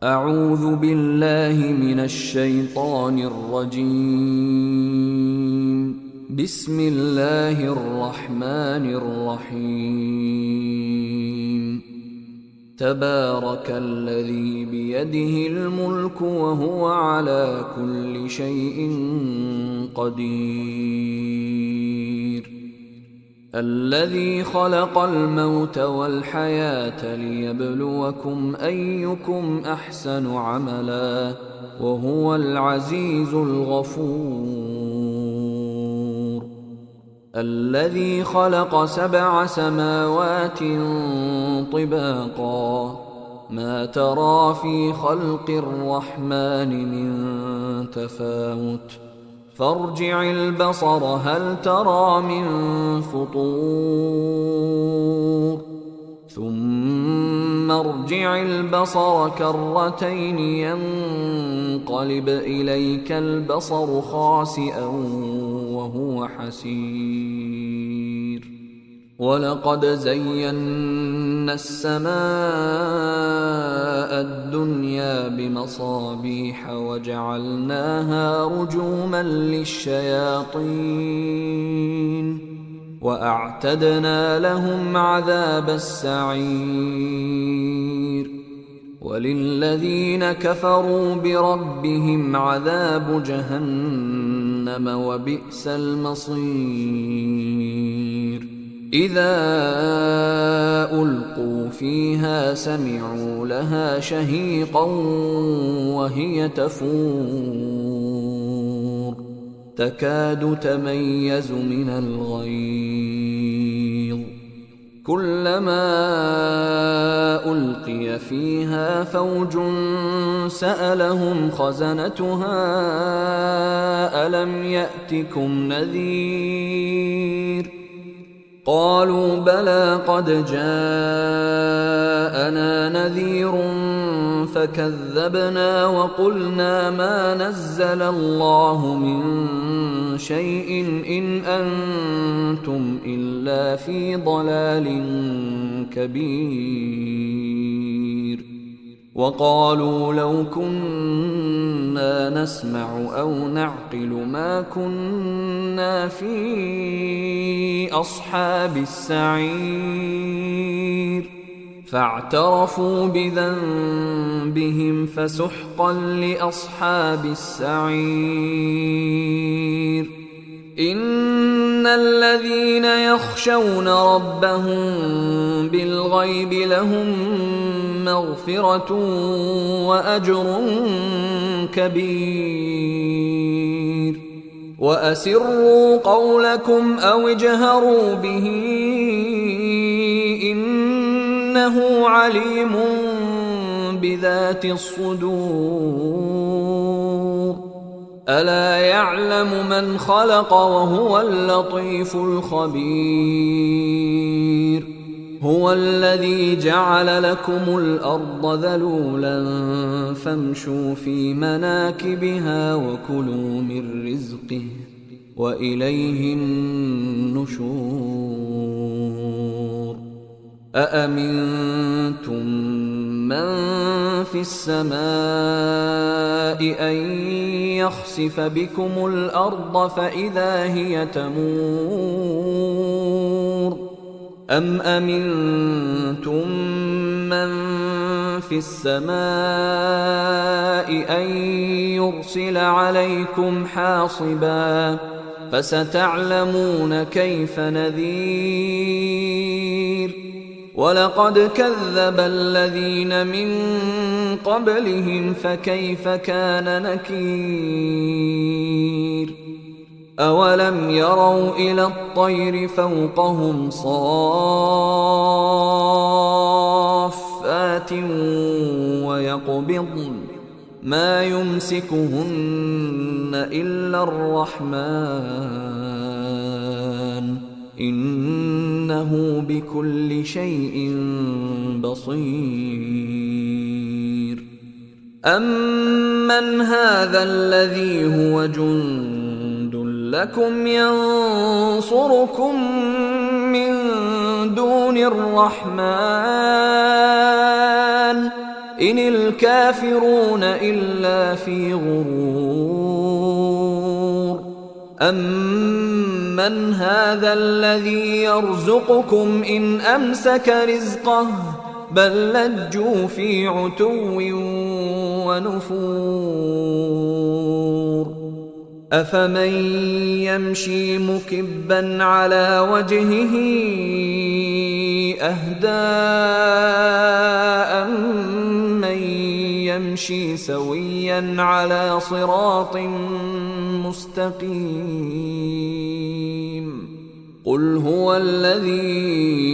أعوذ بالله من الشيطان الرجيم. بسم الله الرحمن الرحيم. تبارك الذي بيده الملك وهو على كل شيء قدير. الذي خلق الموت والحياة ليبلوكم أيكم أحسن عملا وهو العزيز الغفور. الذي خلق 7 سماوات طباقا ما ترى في خلق الرحمن من تفاوت فارجع البصر هل ترى من فطور ثم ارجع البصر كرتين ينقلب إليك البصر خاسئا وهو حسير. ولقد زينا السماء الدنيا بمصابيح وجعلناها رجوما للشياطين وأعتدنا لهم عذاب السعير. وللذين كفروا بربهم عذاب جهنم وبئس المصير. إذا ألقوا فيها سمعوا لها شهيقا وهي تفور تكاد تميز من الغيظ. كلما ألقي فيها فوج سألهم خزنتها ألم يأتكم نذير قالوا بلى قد جاءنا نذير فكذبنا وقلنا ما نزل الله من شيء إن أنتم إلا في ضلال كبير. وقالوا لو كنا نسمع أو نعقل ما كنا في أصحاب السعير. فاعترفوا بذنبهم فسحقا لأصحاب السعير. إن الذين يخشون ربهم بالغيب لهم مغفرة وأجر كبير. وأسروا قولكم أو اجهروا به إنه عليم بذات الصدور. ألا يعلم من خلق وهو اللطيف الخبير. هو الذي جعل لكم الأرض ذلولا فامشوا في مناكبها وكلوا من رزقه وإليه النشور. أأمنتم من في السماء أن يخسف بكم الأرض فإذا هي تمور أم أمنتم من في السماء أن يرسل عليكم حاصبا فستعلمون كيف نذير. ولقد كذب الذين من قبلهم فكيف كان نكير. أولم يروا إلى الطير فوقهم صافات ويقبضن ما يمسكهن إلا الرحمن إنه بكل شيء بصير. أمن هذا الذي هو جند لكم ينصركم من دون الرحمن إن الكافرون إلا في غرور أمن هذا الذي يرزقكم إن أمسك رزقه بل لجوا في عتو ونفور أفمن يمشي مكبا على وجهه أهدى أمن يمشي سويا على صراط مستقيم قل هو الذي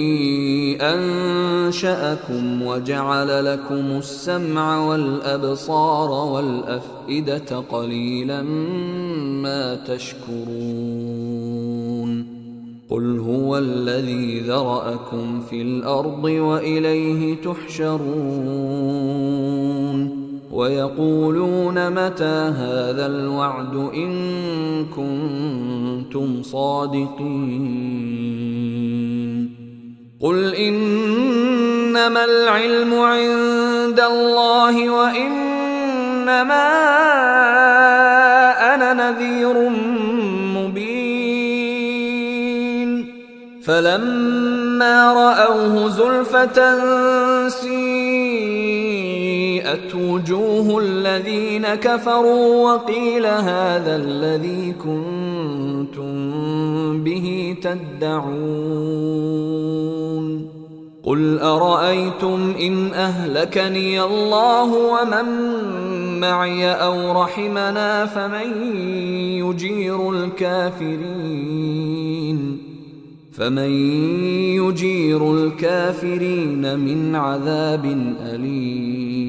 أنشأكم وجعل لكم السمع والأبصار والأفئدة قليلا ما تشكرون قل هو الذي ذرأكم في الأرض وإليه تحشرون ويقولون متى هذا الوعد إن كنتم صادقين قل إنما العلم عند الله وإنما أنا نذير مبين فلما رأوه زلفة سيئت وجوه الذين كفروا وقيل هذا الذي كنتم به تدعون قل أرأيتم إن أهلكني الله ومن معي أو رحمنا فمن يجير الكافرين من عذاب أليم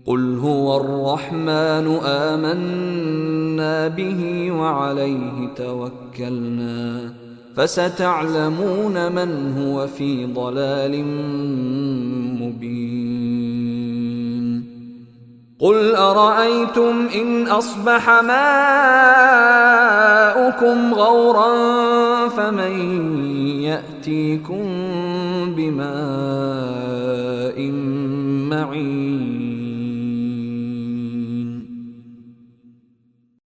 قل هو الرحمن آمنا به وعليه توكلنا فستعلمون من هو في ضلال مبين قل أرأيتم إن أصبح ماؤكم غورا فمن يأتيكم بماء معين